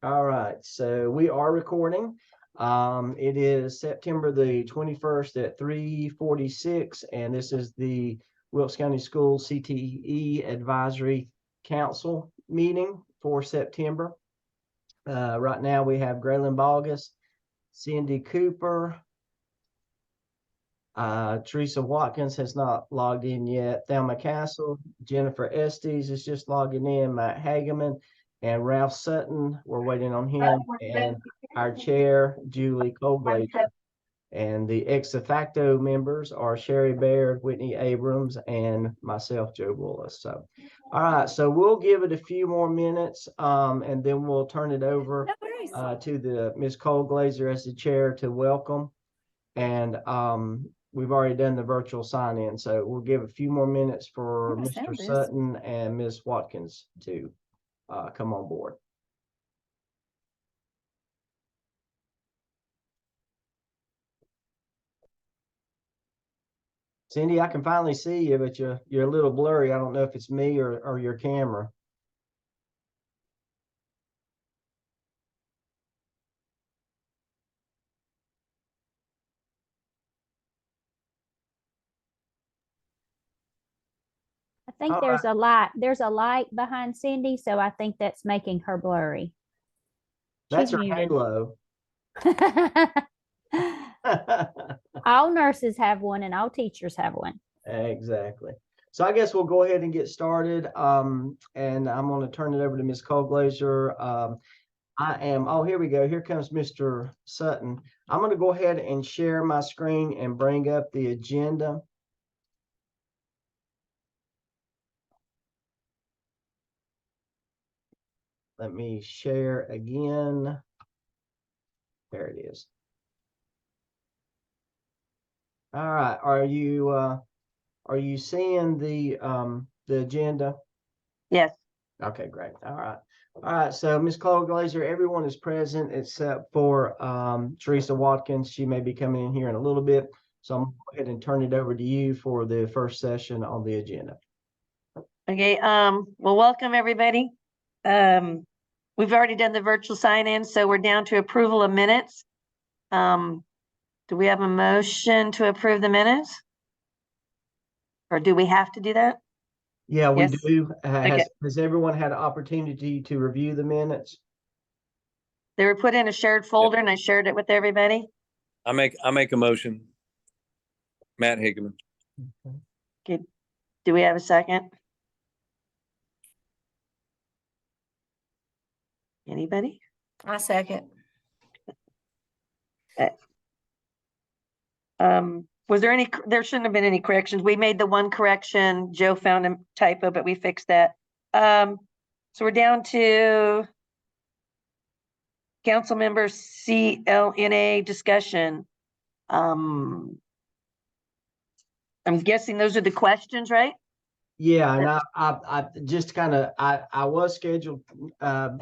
All right, so we are recording. It is September the 21st at 3:46, and this is the Wilkes County Schools CTE Advisory Council meeting for September. Right now we have Graylin Bogus, Cindy Cooper, Teresa Watkins has not logged in yet, Thelma Castle, Jennifer Estes is just logging in, Matt Hageman, and Ralph Sutton. We're waiting on him, and our chair, Julie Colglazier. And the ex facto members are Sherry Baird, Whitney Abrams, and myself, Joe Willis. So, all right, so we'll give it a few more minutes, and then we'll turn it over to the Ms. Colglazier as the chair to welcome. And we've already done the virtual sign-in, so we'll give a few more minutes for Mr. Sutton and Ms. Watkins to come on board. Cindy, I can finally see you, but you're a little blurry. I don't know if it's me or your camera. I think there's a light. There's a light behind Cindy, so I think that's making her blurry. That's her halo. All nurses have one and all teachers have one. Exactly. So I guess we'll go ahead and get started. And I'm going to turn it over to Ms. Colglazier. Oh, here we go. Here comes Mr. Sutton. I'm going to go ahead and share my screen and bring up the agenda. Let me share again. There it is. All right. Are you seeing the agenda? Yes. Okay, great. All right. All right. So Ms. Colglazier, everyone is present except for Teresa Watkins. She may be coming in here in a little bit. So I'm going to go ahead and turn it over to you for the first session on the agenda. Okay. Well, welcome everybody. We've already done the virtual sign-in, so we're down to approval of minutes. Do we have a motion to approve the minutes? Or do we have to do that? Yeah, we Yes. do. Has everyone had an opportunity to review the minutes? They were put in a shared folder and I shared it with everybody. I make a motion. Matt Hageman. Okay. Do we have a second? Anybody? I second. Okay. Was there there shouldn't have been any corrections. We made the one correction. Joe found a typo, but we fixed that. So we're down to council member CLNA discussion. I'm guessing those are the questions, right? Yeah, and I just kind of I was scheduled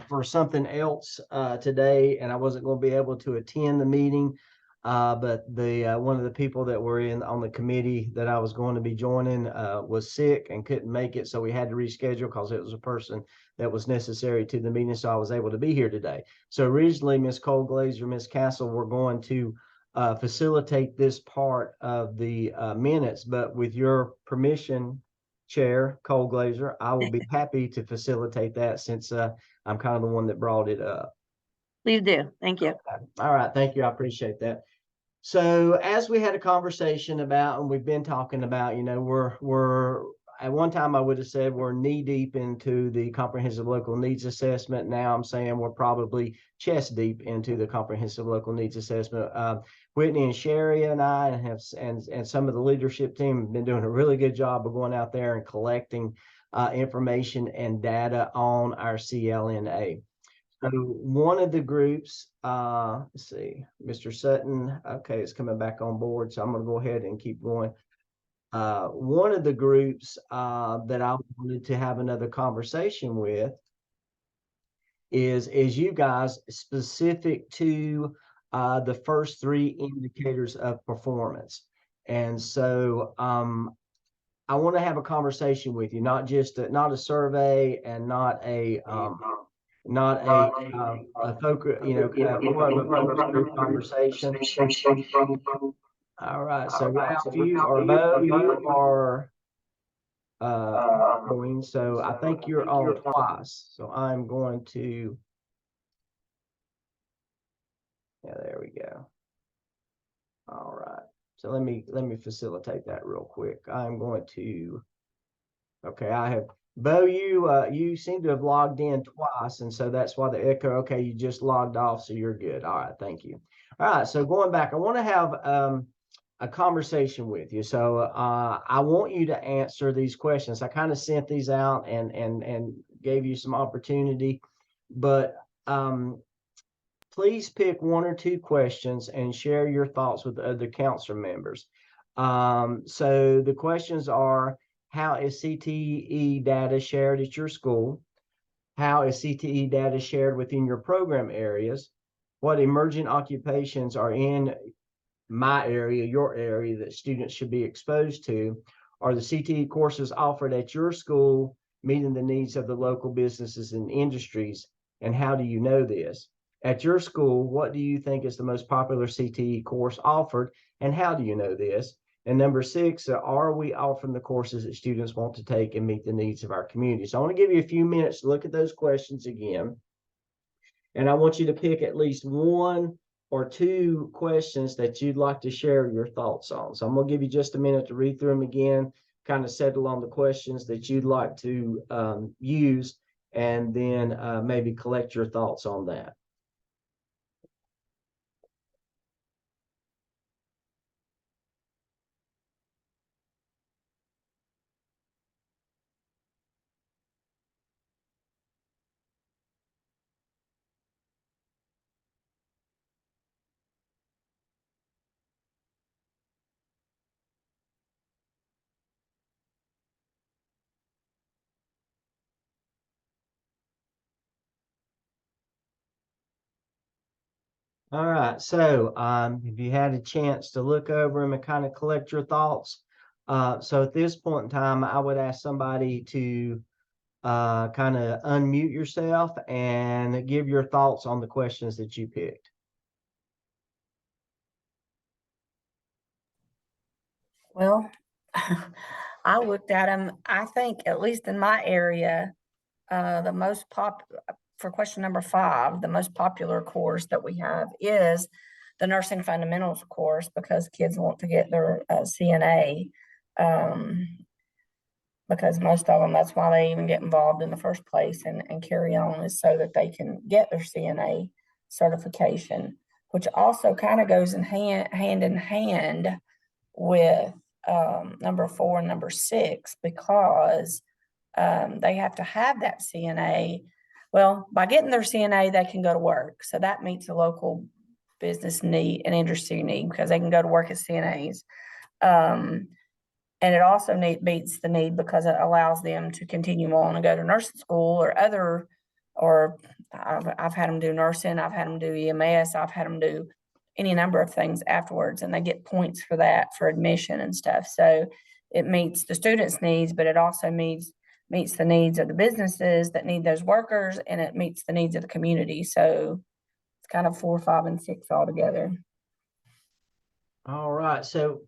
for something else today, and I wasn't going to be able to attend the meeting. But the one of the people that were on the committee that I was going to be joining was sick and couldn't make it, so we had to reschedule because it was a person that was necessary to the meeting. So I was able to be here today. So originally, Ms. Colglazier, Ms. Castle were going to facilitate this part of the minutes, but with your permission, Chair Colglazier, I will be happy to facilitate that since I'm kind of the one that brought it up. Please do. Thank you. All right. Thank you. I appreciate that. So as we had a conversation about, and we've been talking about, you know, we're at one time I would have said we're knee deep into the comprehensive local needs assessment. Now I'm saying we're probably chest deep into the comprehensive local needs assessment. Whitney and Sherry and I and some of the leadership team have been doing a really good job of going out there and collecting information and data on our CLNA. So one of the groups, let's see, Mr. Sutton, okay, it's coming back on board. So I'm going to go ahead and keep going. One of the groups that I wanted to have another conversation with is you guys specific to the first three indicators of performance. And so I want to have a conversation with you, not just not a survey and not a not a focus, kind of more of a focus group conversation. All right, so Ralph, you or Bo, you are going, so I think you're on twice. So I'm going to, yeah, there we go. All right. So let me facilitate that real quick. I'm going to, okay, I have Bo, you seem to have logged in twice, and so that's why the echo. Okay, you just logged off, so you're good. All right, thank you. All right, so going back, I want to have a conversation with you. So I want you to answer these questions. I kind of sent these out and gave you some opportunity, but please pick one or two questions and share your thoughts with the other council members. So the questions are, how is CTE data shared at your school? How is CTE data shared within your program areas? What emerging occupations are in my area, your area, that students should be exposed to? Are the CTE courses offered at your school meeting the needs of the local businesses and industries? And how do you know this? At your school, what do you think is the most popular CTE course offered, and how do you know this? And number 6, are we offering the courses that students want to take and meet the needs of our community? So I want to give you a few minutes to look at those questions again. And I want you to pick at least one or two questions that you'd like to share your thoughts on. So I'm going to give you just a minute to read through them again, kind of settle on the questions that you'd like to use, and then maybe collect your thoughts on that. All right, so if you had a chance to look over them and kind of collect your thoughts, so at this point in time, I would ask somebody to kind of unmute yourself and give your thoughts on the questions that you picked. Well, I looked at them. I think, at least in my area, the most for question number 5, the most popular course that we have is the nursing fundamentals course, because kids want to get their CNA. Because most of them, that's why they even get involved in the first place and carry on, is so that they can get their CNA certification, which also kind of goes in hand in hand with number 4 and number 6, because they have to have that CNA. Well, by getting their CNA, they can go to work. So that meets the local business need and industry need, because they can go to work as CNAs. And it also meets the need because it allows them to continue on and go to nursing school or I've had them do nursing, I've had them do EMS, I've had them do any number of things afterwards, and they get points for that, for admission and stuff. So it meets the students' needs, but it also meets the needs of the businesses that need those workers, and it meets the needs of the community. So it's kind of 4, 5, and 6 all together. All right, so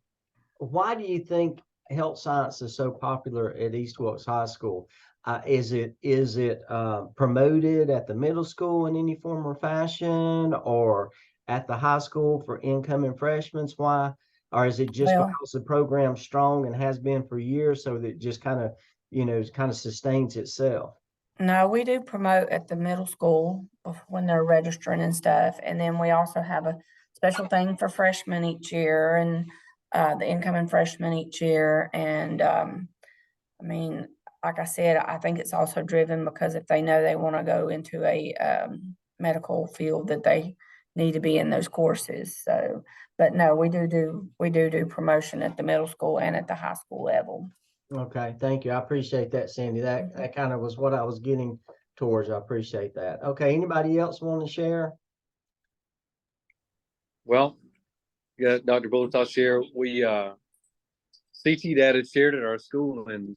why do you think health science is so popular at East Wilkes High School? Is it promoted at the middle school in any form or fashion, or at the high school for incoming freshmen? Why? Or is it just because the program's strong and has been for years, so that it just kind of sustains itself? No, we do promote at the middle school when they're registering and stuff. And then we also have a special thing for freshmen each year, and the incoming freshmen each year. And I mean, like I said, I think it's also driven because if they know they want to go into a medical field, that they need to be in those courses. So, but no, we do promotion at the middle school and at the high school level. Okay, thank you. I appreciate that, Sandy. That kind of was what I was getting towards. I appreciate that. Okay, anybody else want to share? Well, yeah, Dr. Bullitt, I'll share. We CT data shared at our school and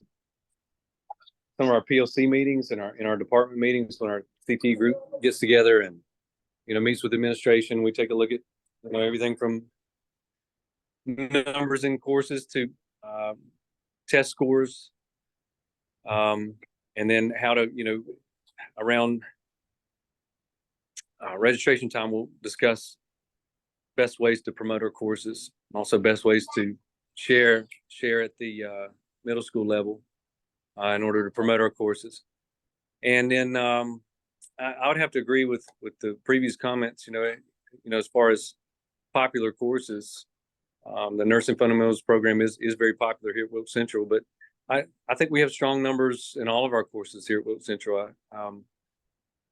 some of our PLC meetings and our department meetings when our CTE group gets together and, meets with administration. We take a look at, everything from numbers in courses to test scores, and then how to, around registration time, we'll discuss best ways to promote our courses, and also best ways to share at the middle school level in order to promote our courses. And then I would have to agree with the previous comments. As far as popular courses, the nursing fundamentals program is very popular here at Wilkes Central. But I think we have strong numbers in all of our courses here at Wilkes Central.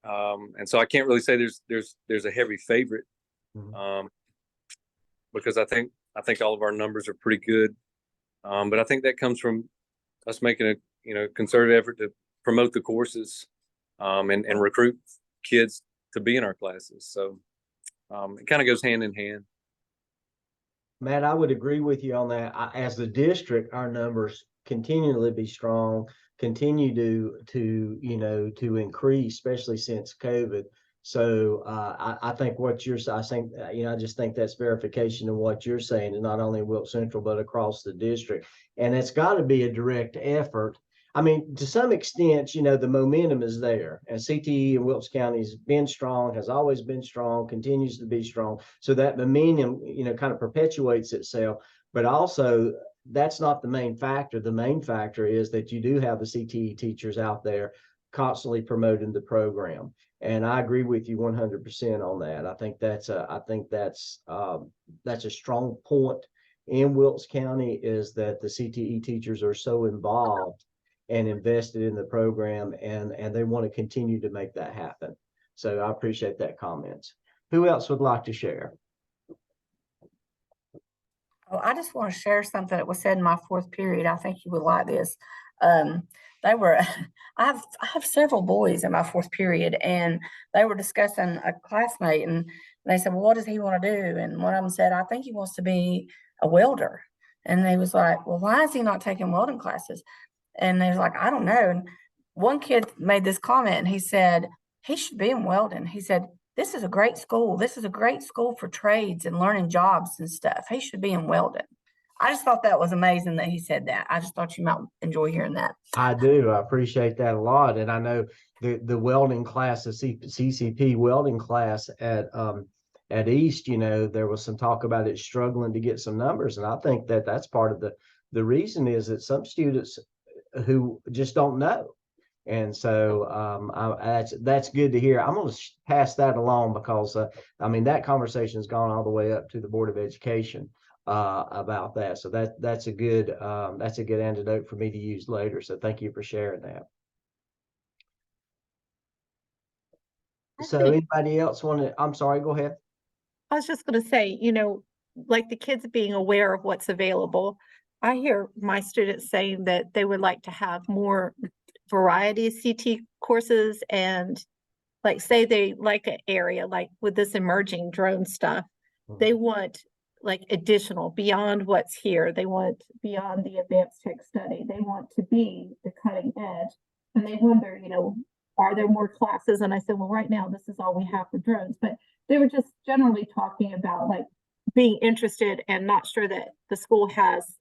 And so I can't really say there's a heavy favorite, because I think all of our numbers are pretty good. But I think that comes from us making a concerted effort to promote the courses, and recruit kids to be in our classes. So it kind of goes hand in hand. Matt, I would agree with you on that. As the district, our numbers continually be strong, continue to increase, especially since COVID. So I think I just think that's verification of what you're saying, and not only in Wilkes Central, but across the district. And it's got to be a direct effort. I mean, to some extent, the momentum is there, and CTE in Wilkes County has been strong, has always been strong, continues to be strong. So that momentum, kind of perpetuates itself. But also, that's not the main factor. The main factor is that you do have the CTE teachers out there constantly promoting the program. And I agree with you 100% on that. I think that's a strong point in Wilkes County, is that the CTE teachers are so involved and invested in the program, and they want to continue to make that happen. So I appreciate that comment. Who else would like to share? Oh, I just want to share something that was said in my fourth period. I think you would like this. I have several boys in my fourth period, and they were discussing a classmate, and they said, well, what does he want to do? And one of them said, I think he wants to be a welder. And they was like, well, why is he not taking welding classes? And they was like, I don't know. And one kid made this comment, and he said, he should be in welding. He said, this is a great school. This is a great school for trades and learning jobs and stuff. He should be in welding. I just thought that was amazing that he said that. I just thought you might enjoy hearing that. I do. I appreciate that a lot. And I know the welding class, the CCP welding class at East, there was some talk about it struggling to get some numbers. And I think that that's part of the reason is that some students who just don't know. And so that's good to hear. I'm going to pass that along, because that conversation has gone all the way up to the Board of Education about that. So that's a good antidote for me to use later. So thank you for sharing that. So anybody else want to? I'm sorry, go ahead. I was just going to say, like the kids being aware of what's available. I hear my students saying that they would like to have more variety of CT courses, and like say they like an area like with this emerging drone stuff, they want like additional beyond what's here. They want beyond the advanced tech study. They want to be the cutting edge, and they wonder, are there more classes? And I said, well, right now this is all we have for drones, but they were just generally talking about like being interested and not sure that the school has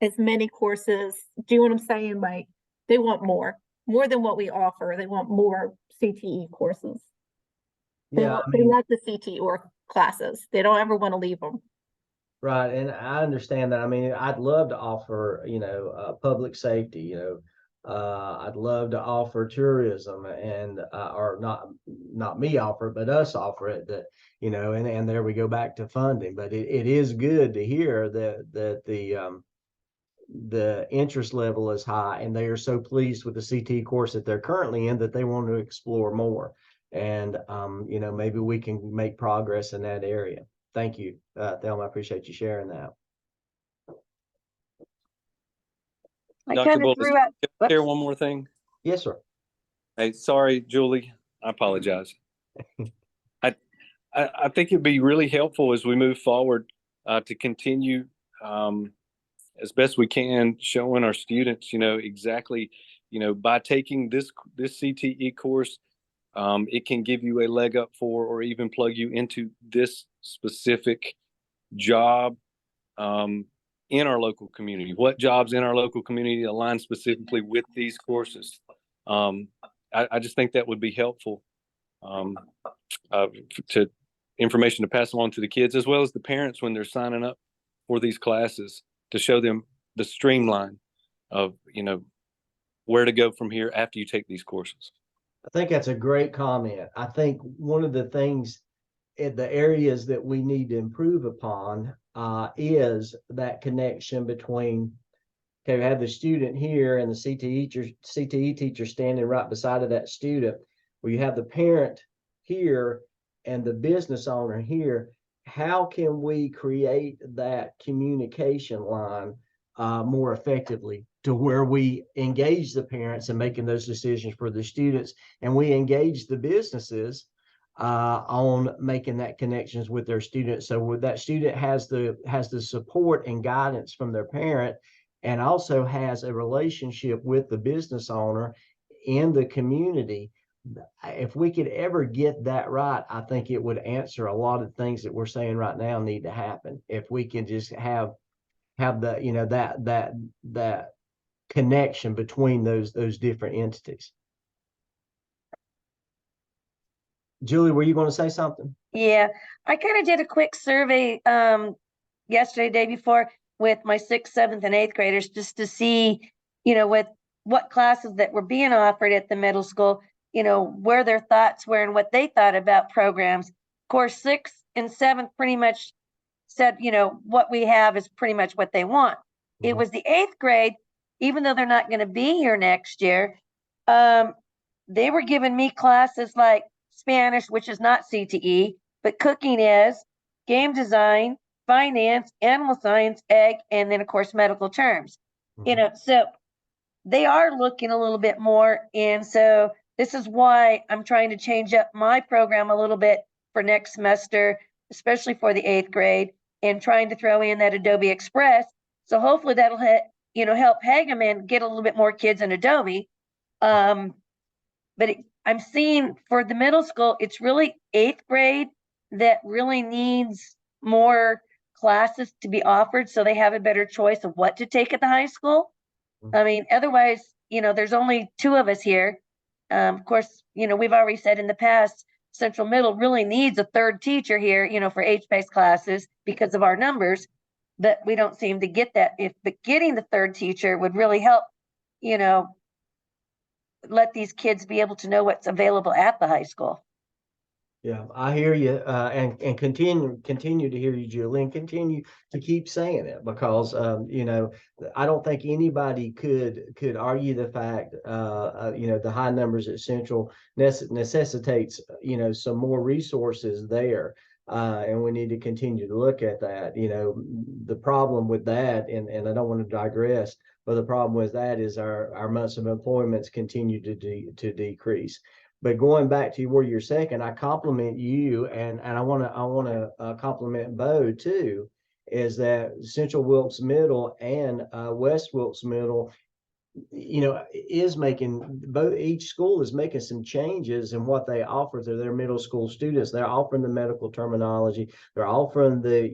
as many courses. Do you know what I'm saying? Like they want more than what we offer. They want more CTE courses. They like the CTE or classes. They don't ever want to leave them. Right. And I understand that. I'd love to offer, public safety, I'd love to offer tourism, and or not me offer it, but us offer it, that, and there we go back to funding. But it is good to hear that the interest level is high, and they are so pleased with the CT course that they're currently in that they want to explore more. And maybe we can make progress in that area. Thank you, Thelma. I appreciate you sharing that. Dr. Bull, share one more thing. Yes, sir. Hey, sorry, Julie. I apologize. I think it'd be really helpful as we move forward to continue as best we can showing our students, exactly by taking this CTE course, it can give you a leg up for, or even plug you into this specific job in our local community. What jobs in our local community align specifically with these courses? I just think that would be helpful to information to pass along to the kids, as well as the parents when they're signing up for these classes, to show them the streamline of, where to go from here after you take these courses. I think that's a great comment. I think one of the things in the areas that we need to improve upon is that connection between, okay, we have the student here and the CTE teacher standing right beside of that student, where you have the parent here and the business owner here. How can we create that communication line more effectively, to where we engage the parents in making those decisions for the students, and we engage the businesses on making that connections with their students, so that student has the support and guidance from their parent, and also has a relationship with the business owner in the community. If we could ever get that right, I think it would answer a lot of things that we're saying right now need to happen. If we can just have the that connection between those different entities. Julie, were you going to say something? Yeah, I kind of did a quick survey yesterday, day before, with my 6th, 7th, and 8th graders, just to see, with what classes that were being offered at the middle school, where their thoughts were and what they thought about programs. Of course, 6th and 7th pretty much said, what we have is pretty much what they want. Mm-hmm. It was the 8th grade, even though they're not going to be here next year, they were giving me classes like Spanish, which is not CTE, but cooking is, game design, finance, animal science, ag, and then of course medical terms. Mm-hmm. So they are looking a little bit more, and so this is why I'm trying to change up my program a little bit for next semester, especially for the 8th grade, and trying to throw in that Adobe Express. So hopefully that'll help Hageman get a little bit more kids in Adobe. But I'm seeing for the middle school, it's really 8th grade that really needs more classes to be offered, so they have a better choice of what to take at the high school. Mm-hmm. I mean, otherwise, there's only 2 of us here. Of course, we've already said in the past, Central Middle really needs a 3rd teacher here, for H-based classes because of our numbers, but we don't seem to get that. But getting the 3rd teacher would really help, let these kids be able to know what's available at the high school. Yeah, I hear you, and continue to hear you, Julie, and continue to keep saying it, because I don't think anybody could argue the fact the high numbers at Central necessitates some more resources there, and we need to continue to look at that. The problem with that, and I don't want to digress, but the problem with that is our months of employments continue to decrease. But going back to where you're saying, I compliment you, and I want to compliment Bo too, is that Central Wilkes Middle and West Wilkes Middle, is making each school is making some changes in what they offer to their middle school students. They're offering the medical terminology, they're offering the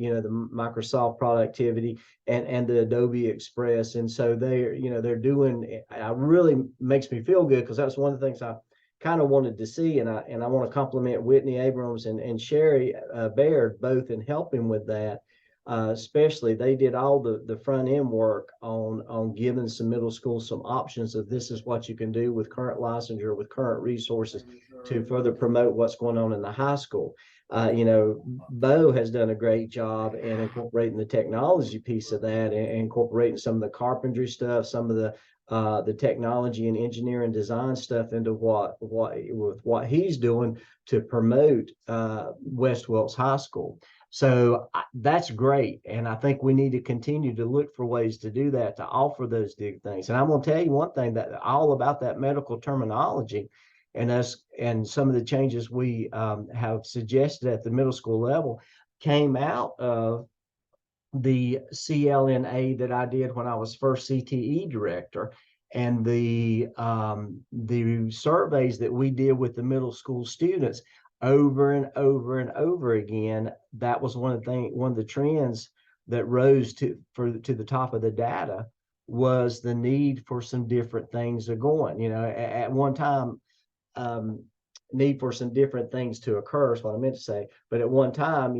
Microsoft productivity and the Adobe Express, and so they're doing. It really makes me feel good, because that's one of the things I kind of wanted to see, and I want to compliment Whitney Abrams and Sherry Baird both in helping with that. Especially, they did all the front end work on giving some middle school some options of this is what you can do with current licensure, with current resources, to further promote what's going on in the high school. Bo has done a great job in incorporating the technology piece of that, and incorporating some of the carpentry stuff, some of the technology and engineering design stuff into what he's doing to promote West Wilkes High School. So that's great, and I think we need to continue to look for ways to do that, to offer those things. And I'm going to tell you one thing, that all about that medical terminology, and some of the changes we have suggested at the middle school level came out of the CLNA that I did when I was first CTE director. And the surveys that we did with the middle school students over and over and over again, that was one of the trends that rose to the top of the data, was the need for some different things are going. At one time, need for some different things to occur is what I meant to say. But at one time,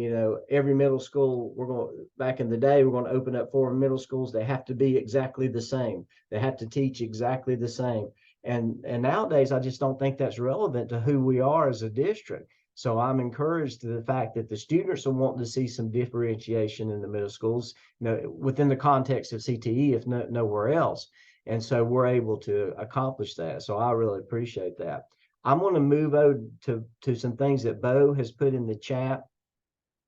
every middle school, back in the day, we're going to open up 4 middle schools. They have to be exactly the same. They have to teach exactly the same. And nowadays, I just don't think that's relevant to who we are as a district. So I'm encouraged to the fact that the students are wanting to see some differentiation in the middle schools, within the context of CTE, if nowhere else. And so we're able to accomplish that. So I really appreciate that. I'm going to move over to some things that Bo has put in the chat,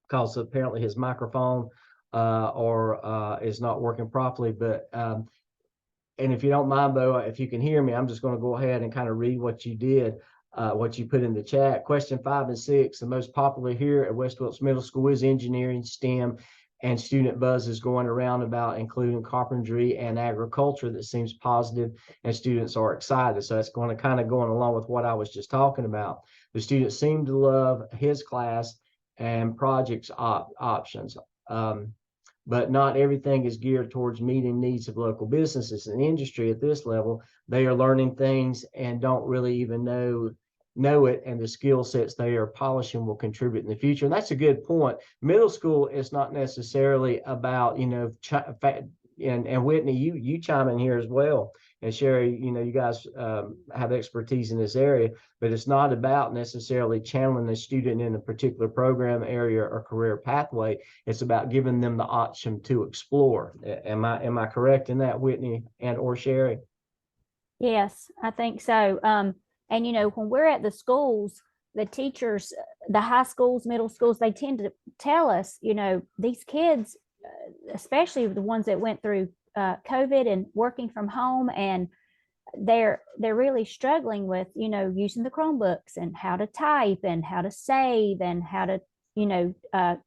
because apparently his microphone is not working properly. But and if you don't mind, Bo, if you can hear me, I'm just going to go ahead and kind of read what you did, what you put in the chat. Question 5 and 6, the most popular here at West Wilkes Middle School is engineering, STEM, and student buzz is going around about including carpentry and agriculture. That seems positive, and students are excited. So that's going along with what I was just talking about. The students seem to love his class and projects options. But not everything is geared towards meeting needs of local businesses and industry at this level. They are learning things and don't really even know it, and the skill sets they are polishing will contribute in the future. And that's a good point. Middle school is not necessarily about, and Whitney, you chime in here as well. And Sherry, you guys have expertise in this area, but it's not about necessarily channeling the student in a particular program area or career pathway. It's about giving them the option to explore. Am I correct in that, Whitney or Sherry? Yes, I think so. And when we're at the schools, the teachers, the high schools, middle schools, they tend to tell us, these kids, especially the ones that went through COVID and working from home, and they're really struggling with, using the Chromebooks and how to type and how to save and how to,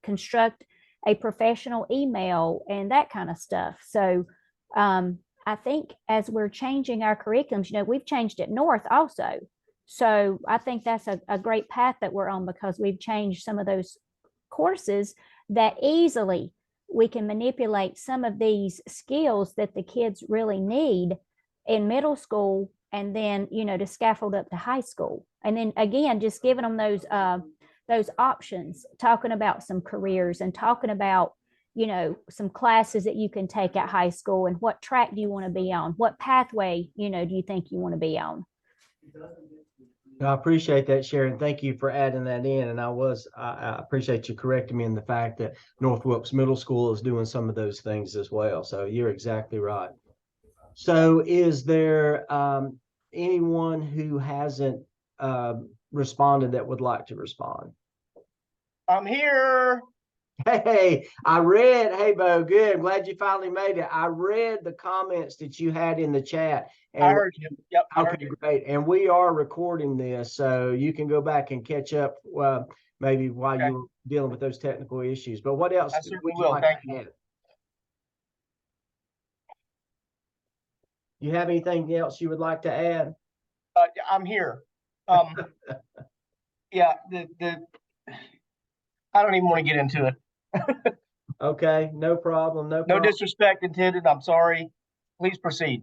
construct a professional email and that kind of stuff. So I think as we're changing our curriculums, we've changed it north also. So I think that's a great path that we're on, because we've changed some of those courses that easily we can manipulate some of these skills that the kids really need in middle school, and then, to scaffold up to high school. And then again, just giving them those options, talking about some careers and talking about, some classes that you can take at high school, and what track do you want to be on? What pathway, do you think you want to be on? I appreciate that, Sharon. Thank you for adding that in. And I appreciate you correcting me in the fact that North Wilkes Middle School is doing some of those things as well. So you're exactly right. So is there anyone who hasn't responded that would like to respond? I'm here. Hey, Bo, good. I'm glad you finally made it. I read the comments that you had in the chat. And I heard you. Yep. I okay, heard you. great. And we are recording this, so you can go back and catch up maybe while Okay. you're dealing with those technical issues. But what else I certainly would you will. like Thank to add? You have anything else you would like to add? I'm here. Yeah, I don't even want to get into it. Okay, no problem. No No problem. disrespect intended. I'm sorry. Please proceed.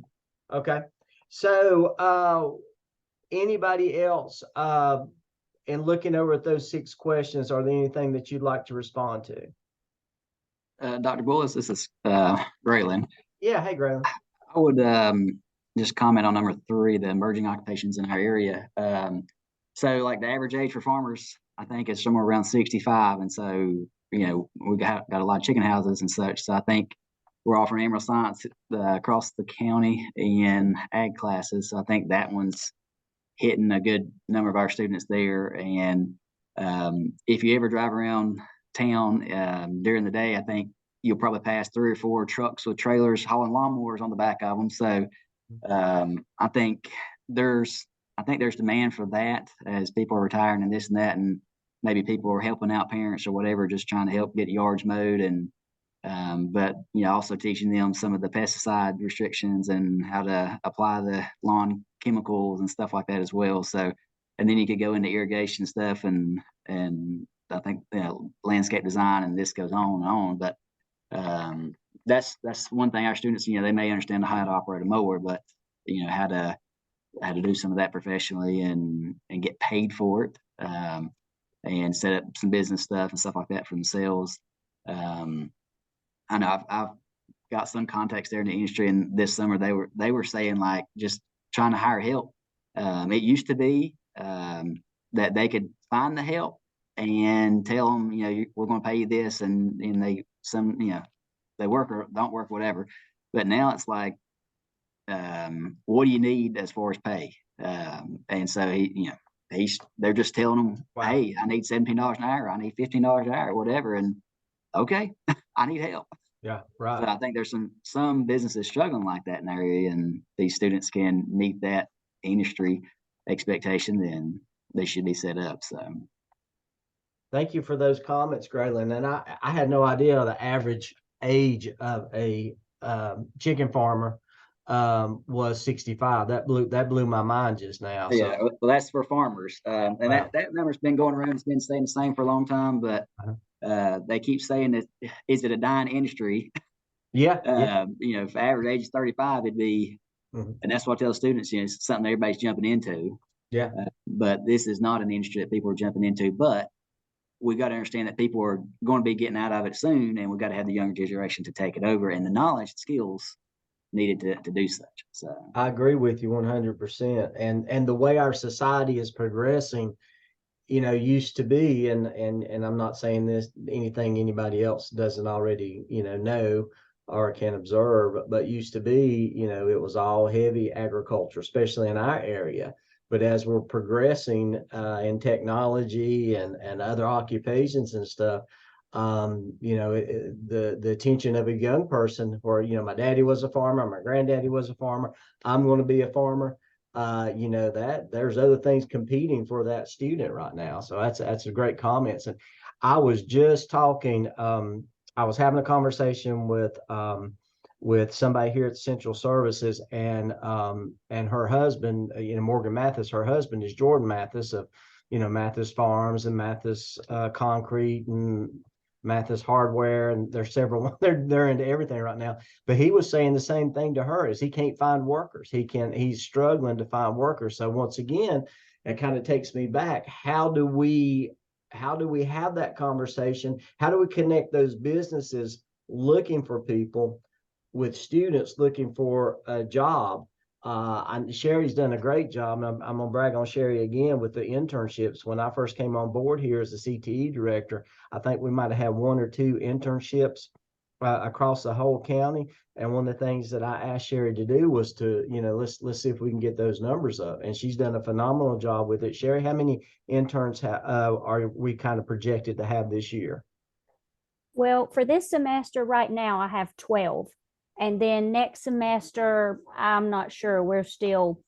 Okay. So anybody else in looking over at those 6 questions, are there anything that you'd like to respond to? Dr. Bullis, this is Braylon. Yeah, hey Graham. I would just comment on number 3, the emerging occupations in our area. So like the average age for farmers, I think is somewhere around 65. And so, we got a lot of chicken houses and such. So I think we're offering Emerald Science across the county in ag classes. So I think that one's hitting a good number of our students there. And if you ever drive around town during the day, I think you'll probably pass 3 or 4 trucks with trailers hauling lawnmowers on the back of them. So I think there's demand for that as people are retiring and this and that, and maybe people are helping out parents or whatever, just trying to help get yards mowed and But also teaching them some of the pesticide restrictions and how to apply the lawn chemicals and stuff like that as well. So, and then you could go into irrigation stuff and I think landscape design, and this goes on and on. But that's one thing our students, they may understand how to operate a mower, but how to do some of that professionally and get paid for it, and set up some business stuff and stuff like that for themselves. I know I've got some contacts there in the industry, and this summer they were saying like just trying to hire help. It used to be that they could find the help and tell them, we're going to pay you this, and they work or don't work, whatever. But now it's like, what do you need as far as pay? And so they're just telling them, Wow. hey, I need $17 an hour, I need $15 an hour, whatever, and okay, I need help. Yeah, So right. I think there's some businesses struggling like that in the area, and these students can meet that industry expectation, then they should be set up. So Thank you for those comments, Graylin. And I had no idea the average age of a chicken farmer was 65. That blew my mind just now. yeah, So well, that's for farmers, and wow. that number's been going around. It's been staying the same for a long time, but they keep saying that, is it a dying industry? Yeah. If the average age is 35, it'd be, Mhm. and that's what I tell students, it's something everybody's jumping into. Yeah. But this is not an industry that people are jumping into. But we got to understand that people are going to be getting out of it soon, and we got to have the younger generation to take it over, and the knowledge, skills needed to do such. So I agree with you 100%. And the way our society is progressing, used to be, and I'm not saying this anything anybody else doesn't already, know or can observe, but used to be, it was all heavy agriculture, especially in our area. But as we're progressing in technology and other occupations and stuff, the attention of a young person, where my daddy was a farmer, my granddaddy was a farmer, I'm going to be a farmer. That there's other things competing for that student right now. So that's a great comments. And I was just talking, I was having a conversation with somebody here at Central Services, and her husband, Morgan Mathis, her husband is Jordan Mathis of, Mathis Farms and Mathis Concrete and Mathis Hardware, and there's several. They're into everything right now. But he was saying the same thing to her, is he can't find workers. He's struggling to find workers. So once again, it kind of takes me back. How do we have that conversation? How do we connect those businesses looking for people with students looking for a job? Sherry's done a great job, and I'm gonna brag on Sherry again with the internships. When I first came on board here as the CTE director, I think we might have had 1 or 2 internships across the whole county. And one of the things that I asked Sherry to do was to, let's see if we can get those numbers up. And she's done a phenomenal job with it. Sherry, how many interns are we kind of projected to have this year? Well, for this semester right now, I have 12. And then next semester, I'm not sure. We're still,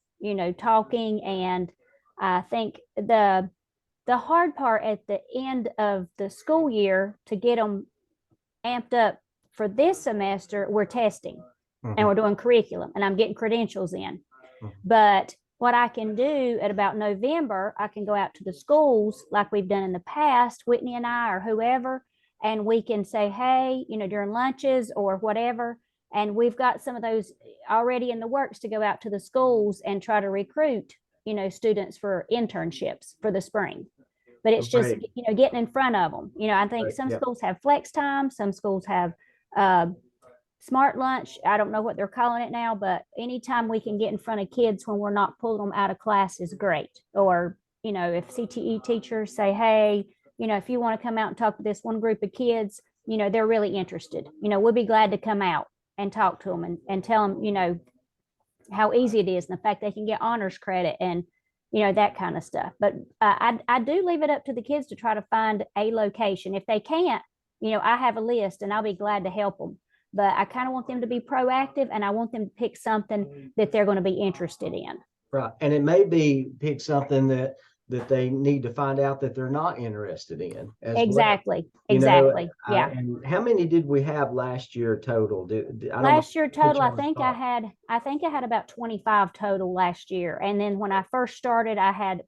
talking. And I think the hard part at the end of the school year to get them amped up for this semester, we're testing and we're doing curriculum, and I'm getting credentials in. But what I can do at about November, I can go out to the schools like we've done in the past, Whitney and I or whoever, and we can say, hey, during lunches or whatever. And we've got some of those already in the works to go out to the schools and try to recruit, students for internships for the spring. But it's just, Right. getting in front of them. I think Right, some yeah. schools have flex time, some schools have smart lunch. I don't know what they're calling it now, but anytime we can get in front of kids when we're not pulling them out of class is great. Or, if CTE teachers say, hey, if you want to come out and talk to this one group of kids, they're really interested. We'll be glad to come out and talk to them and tell them, how easy it is and the fact they can get honors credit and, that kind of stuff. But I do leave it up to the kids to try to find a location. If they can't, I have a list and I'll be glad to help them. But I kind of want them to be proactive, and I want them to pick something that they're going to be interested in. Right. And it may be pick something that they need to find out that they're not interested in as well. Exactly, You know, exactly, yeah. and how many did we have last year total? I don't Last know, year put total, you I on the think spot. I think I had about 25 total last year. And then when I first started, I had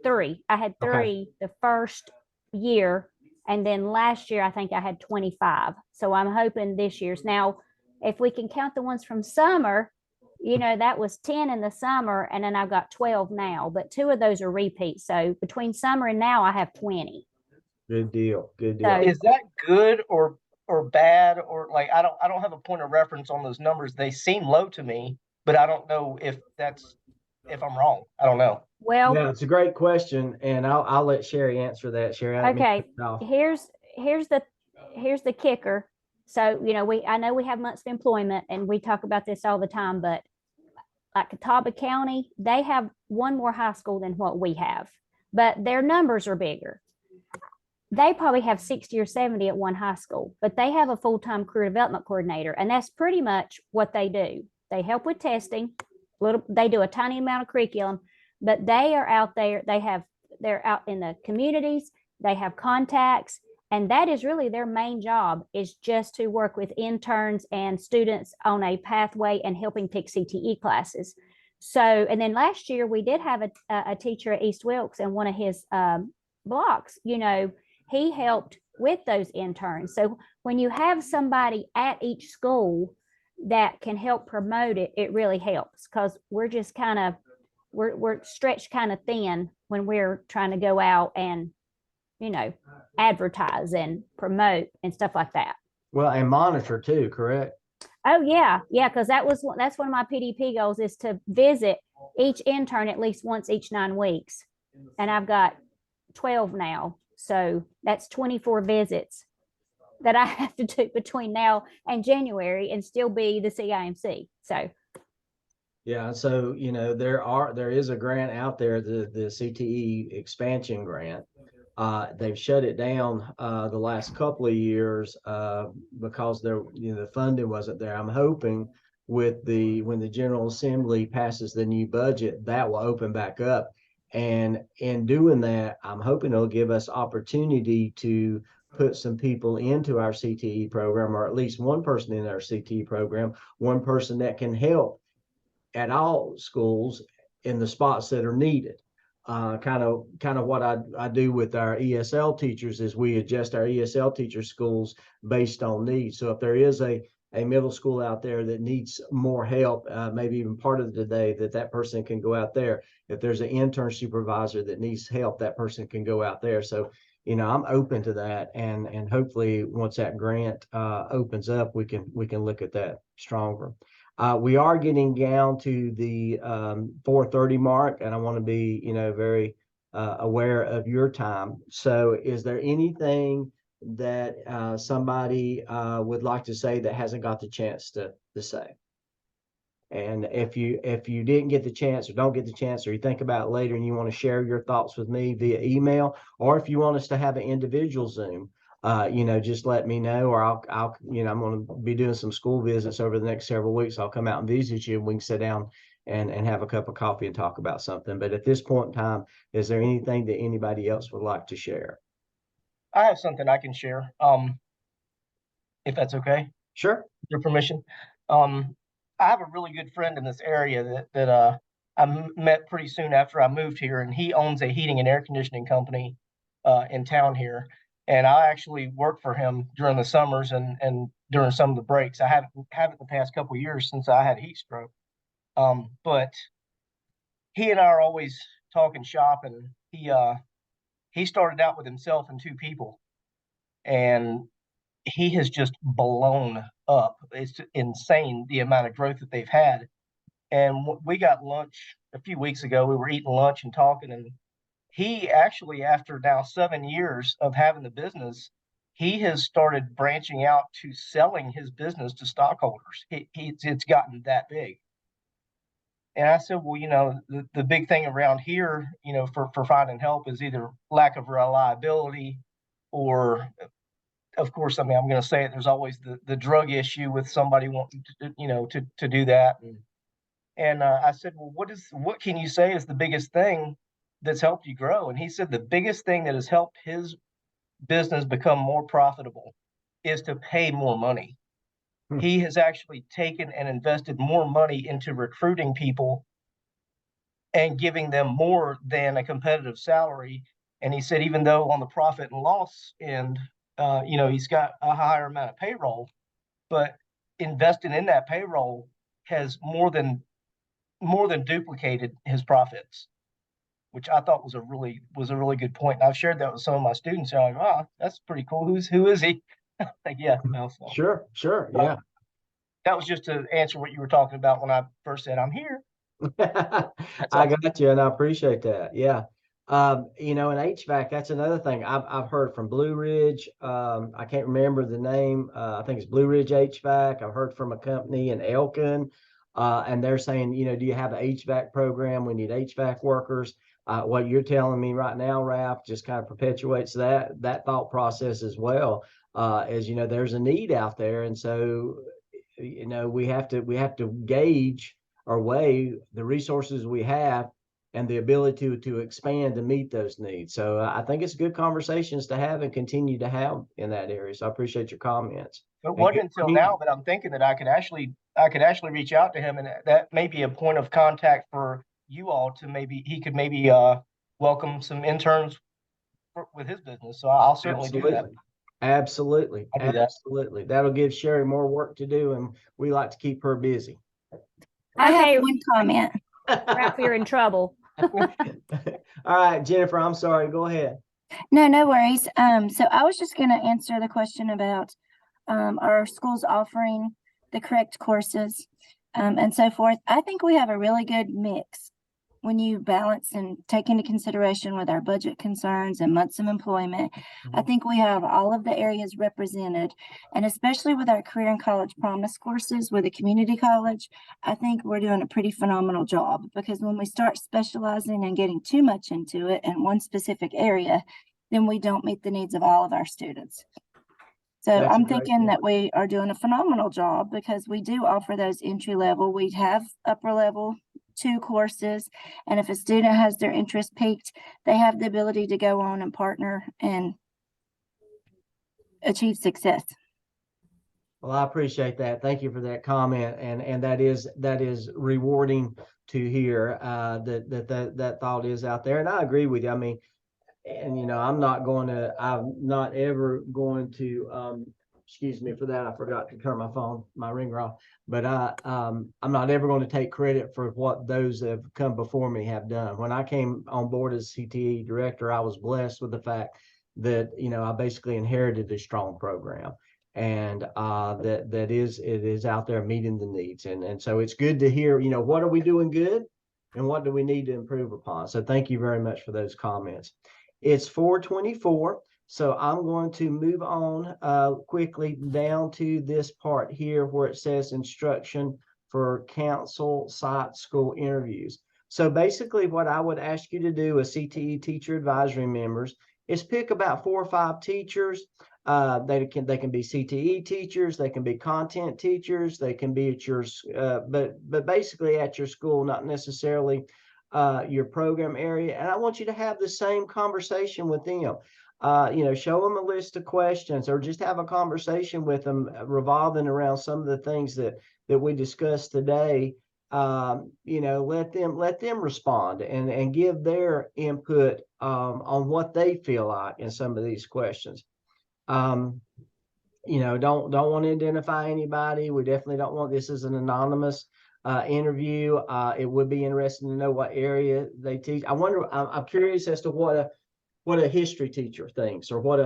three. I had Okay. 3 the first year. And then last year, I think I had 25. So I'm hoping this year's. Now, if we can count the ones from summer, you know, that was 10 in the summer, and then I've got 12 now, but 2 of those are repeats. So between summer and now, I have 20. Good deal. Good deal. So- Is that good or bad, or like I don't have a point of reference on those numbers. They seem low to me, but I don't know if I'm wrong. I don't know. Well, Yeah, it's a great question, and I'll let Sherry answer that. Sherry, I didn't mean to okay, cut you off. here's the kicker. So, you know, I know we have months of employment and we talk about this all the time, but like Catawba County, they have one more high school than what we have, but their numbers are bigger. They probably have 60 or 70 at one high school, but they have a full-time career development coordinator, and that's pretty much what they do. They help with testing, they do a tiny amount of curriculum, but they are out there, they're out in the communities, they have contacts, and that is really their main job, is just to work with interns and students on a pathway and helping pick CTE classes. So, and then last year we did have a teacher at East Wilkes in one of his blocks, you know, he helped with those interns. So when you have somebody at each school that can help promote it, it really helps, because we're just kind of, we're stretched kind of thin when we're trying to go out and, you know, advertise and promote and stuff like that. Well, and monitor too, correct? Oh yeah, because that's one of my PDP goals, is to visit each intern at least once each 9 weeks, and I've got 12 now, so that's 24 visits that I have to do between now and January and still be the CIMC. So Yeah, so you know there is a grant out there, the CTE expansion grant. They've shut it down the last couple of years because the funding wasn't there. I'm hoping when the General Assembly passes the new budget, that will open back up. And in doing that, I'm hoping it'll give us opportunity to put some people into our CTE program, or at least one person in our CTE program, one person that can help at all schools in the spots that are needed. Kind of what I do with our ESL teachers is we adjust our ESL teacher schools based on needs. So if there is a middle school out there that needs more help, maybe even part of the day, that person can go out there. If there's an intern supervisor that needs help, that person can go out there. So, you know, I'm open to that, and hopefully once that grant opens up, we can look at that stronger. We are getting down to the 4:30 mark, and I want to be, you know, very aware of your time. So is there anything that somebody would like to say that hasn't got the chance to say? And if you didn't get the chance, or don't get the chance, or you think about it later and you want to share your thoughts with me via email, or if you want us to have an individual Zoom, you know, just let me know, or I'll, you know, I'm going to be doing some school visits over the next several weeks. I'll come out and visit you, and we can sit down and have a cup of coffee and talk about something. But at this point in time, is there anything that anybody else would like to share? I have something I can share. If that's okay. Sure. With your permission. I have a really good friend in this area that I met pretty soon after I moved here, and he owns a heating and air conditioning company in town here. And I actually worked for him during the summers and during some of the breaks. I haven't the past couple of years since I had a heat stroke. But he and I are always talking shop, and he started out with himself and 2 people, and he has just blown up. It's insane the amount of growth that they've had. And we got lunch a few weeks ago. We were eating lunch and talking, and he actually, after now 7 years of having the business, he has started branching out to selling his business to stockholders. It's gotten that big. And I said, well, you know, the big thing around here, you know, for finding help is either lack of reliability, or of course, I mean, I'm going to say it, there's always the drug issue with somebody wanting to, you know, to do that. And I said, well, what can you say is the biggest thing? that's helped you grow. And he said the biggest thing that has helped his business become more profitable is to pay more money. He has actually taken and invested more money into recruiting people and giving them more than a competitive salary. And he said, even though on the profit and loss end, he's got a higher amount of payroll, but investing in that payroll has more than duplicated his profits, which I thought was a really good point. And I've shared that with some of my students. They're like, "Wow, that's pretty cool. Who is he?" Like, yeah, so. Sure, yeah. That was just to answer what you were talking about when I first said I'm here. I got you, and I appreciate that. Yeah. In HVAC, that's another thing I've heard from Blue Ridge. I can't remember the name. I think it's Blue Ridge HVAC. I've heard from a company in Elkin, and they're saying, do you have an HVAC program? We need HVAC workers. What you're telling me right now, Ralph, just kind of perpetuates that thought process as well. As there's a need out there, and so we have to gauge or weigh the resources we have and the ability to expand to meet those needs. So I think it's good conversations to have and continue to have in that area. So I appreciate your comments. It wasn't until now that I'm thinking that I could actually reach out to him, and that may be a point of contact for you all to he could welcome some interns with his business. So I'll certainly do that. Absolutely. I'll do that. Absolutely. That'll give Sherry more work to do, and we like to keep her busy. I Okay. have one comment. Ralph, you're in trouble. All right, Jennifer, I'm sorry. Go ahead. No worries. So I was just going to answer the question about our schools offering the correct courses and so forth. I think we have a really good mix when you balance and take into consideration with our budget concerns and months of employment. I think we have all of the areas represented, and especially with our career and college promise courses with a community college, I think we're doing a pretty phenomenal job, because when we start specializing and getting too much into it in one specific area, then we don't meet the needs of all of our students. So That's I'm thinking that we are doing a phenomenal job, because we do offer those entry level. We have upper level 2 courses, and if a student has their interest piqued, they have the ability to go on and partner and achieve success. Well, I appreciate that. Thank you for that comment, and that is rewarding to hear that thought is out there, and I agree with you. I mean, and I'm not ever going to excuse me for that. I forgot to turn my ringer off. But I'm not ever going to take credit for what those that have come before me have done. When I came on board as CTE director, I was blessed with the fact that I basically inherited a strong program, and it is out there meeting the needs, and so it's good to hear. What are we doing good, and what do we need to improve upon? So thank you very much for those comments. It's 4:24. So I'm going to move on quickly down to this part here where it says instruction for council site school interviews. So basically what I would ask you to do as CTE teacher advisory members is pick about 4 or 5 teachers. They can be CTE teachers, they can be content teachers, they can be at your but basically at your school, not necessarily your program area. And I want you to have the same conversation with them. Show them a list of questions, or just have a conversation with them revolving around some of the things that we discussed today. Let them respond and give their input on what they feel like in some of these questions. Don't want to identify anybody. We definitely don't want this as an anonymous interview. It would be interesting to know what area they teach. I'm curious as to what a history teacher thinks, or what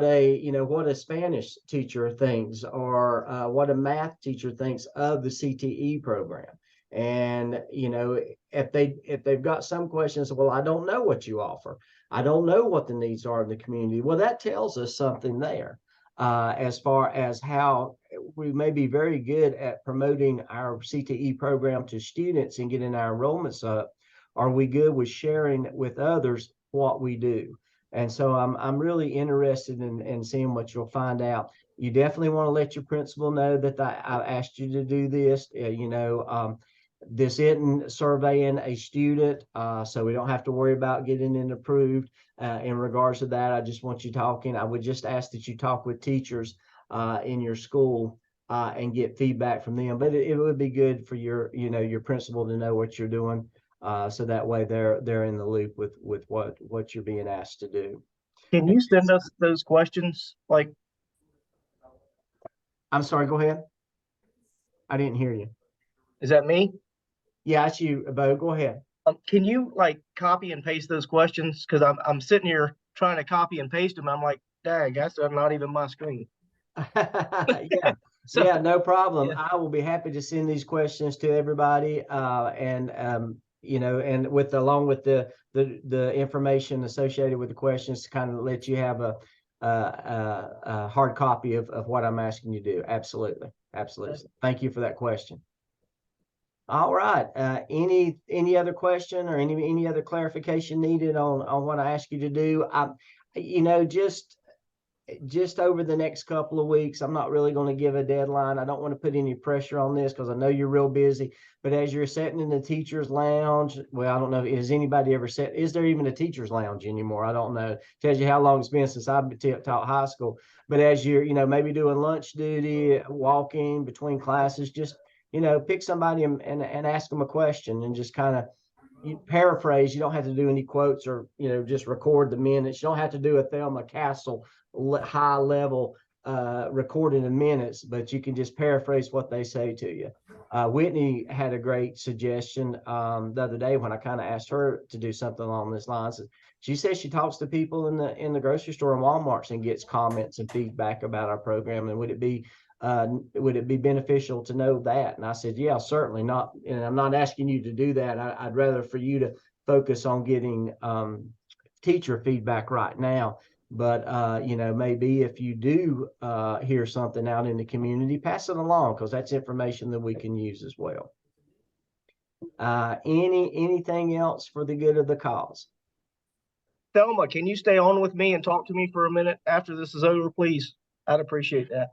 a Spanish teacher thinks, or what a math teacher thinks of the CTE program. And if they've got some questions, well, I don't know what you offer, I don't know what the needs are in the community. Well, that tells us something there as far as how we may be very good at promoting our CTE program to students and getting our enrollments up. Are we good with sharing with others what we do? And so I'm really interested in seeing what you'll find out. You definitely want to let your principal know that I asked you to do this. this isn't surveying a student, so we don't have to worry about getting it approved. In regards to that, I just want you talking. I would just ask that you talk with teachers in your school and get feedback from them. But it would be good for your, your principal to know what you're doing, so that way they're in the loop with what you're being asked to do. Can you send us those questions? Like, I'm sorry, go ahead. I didn't hear you. is that me? Yeah, it's you, Bo. Go ahead. Can you like copy and paste those questions? Because I'm sitting here trying to copy and paste them. I'm like, dang, that's not even my screen. Yeah. So, Yeah, no problem. yeah. I will be happy to send these questions to everybody, and and along with the information associated with the questions to kind of let you have a hard copy of what I'm asking you to do. Absolutely, absolutely. Thank you for that question. All right. Any other question or any other clarification needed on what I asked you to do? Just over the next couple of weeks, I'm not really going to give a deadline. I don't want to put any pressure on this because I know you're real busy. But as you're sitting in the teacher's lounge, well, I don't know, is anybody ever is there even a teacher's lounge anymore? I don't know. Tells you how long it's been since I've taught high school. But as you're, maybe doing lunch duty, walking between classes, just, pick somebody and ask them a question and just kind of, you paraphrase. You don't have to do any quotes or, just record the minutes. You don't have to do a Thelma Castle high level recording of minutes, but you can just paraphrase what they say to you. Whitney had a great suggestion the other day when I kind of asked her to do something along this lines. She says she talks to people in the grocery store and Walmarts and gets comments and feedback about our program. And would it be beneficial to know that? And I said, yeah, certainly not. And I'm not asking you to do that. I'd rather for you to focus on getting teacher feedback right now. But, maybe if you do hear something out in the community, pass it along because that's information that we can use as well. Anything else for the good of the cause? Thelma, can you stay on with me and talk to me for a minute after this is over, please? I'd appreciate that.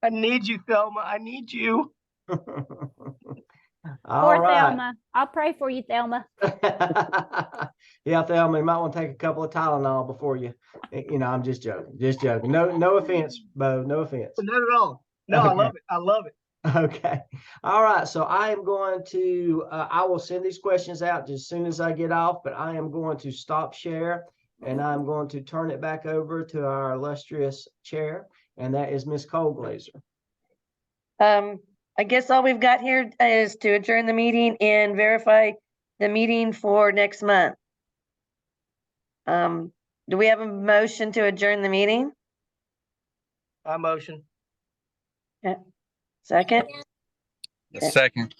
I need you, Thelma. I need you. All right. Thelma. I'll pray for you, Thelma. Yeah, Thelma, you might want to take a couple of Tylenol before you. I'm just joking. Just joking. No offense, Bo. No offense. Not at all. No, okay. I love it. I love it. Okay. All right. So I am going to, I will send these questions out as soon as I get off, but I am going to stop share and I'm going to turn it back over to our illustrious chair, and that is Ms. Colglazer. I guess all we've got here is to adjourn the meeting and verify the meeting for next month. Do we have a motion to adjourn the meeting? I motion. Yeah. Second? Second.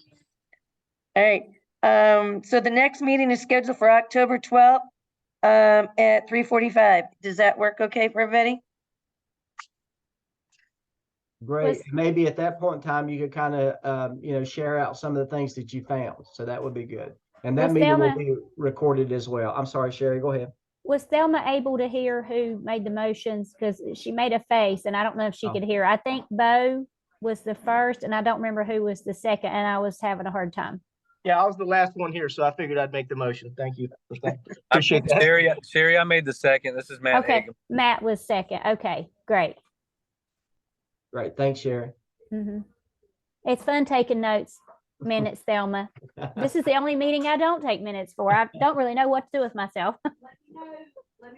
All right. So the next meeting is scheduled for October 12th at 3:45. Does that work okay for everybody? Great. Maybe at that point in time, you could kind of, share out some of the things that you found. So that would be good. And that meeting will be recorded as well. I'm sorry, Sherry, go ahead. Was Thelma able to hear who made the motions? Because she made a face and I don't know if she could hear. I think Bo was the first and I don't remember who was the second, and I was having a hard time. Yeah, I was the last one here, so I figured I'd make the motion. Thank you. Appreciate that. Sherry, I made the second. This is Matt. Okay, Hagan. Matt was second. Okay, great. Great. Thanks, Sherry. Mm-hmm. It's fun taking minutes, Thelma. This is the only meeting I don't take minutes for. I don't really know what to do with myself.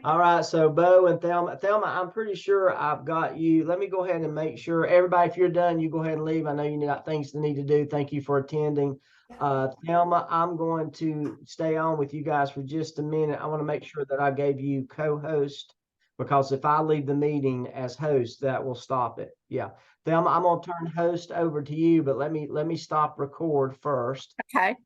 All right. So Bo and Thelma, I'm pretty sure I've got you. Let me go ahead and make sure everybody, if you're done, you go ahead and leave. I know you got things to need to do. Thank you for attending. Thelma, I'm going to stay on with you guys for just a minute. I want to make sure that I gave you co-host, because if I leave the meeting as host, that will stop it. Yeah. Thelma, I'm going to turn host over to you, but let me stop record first. Okay.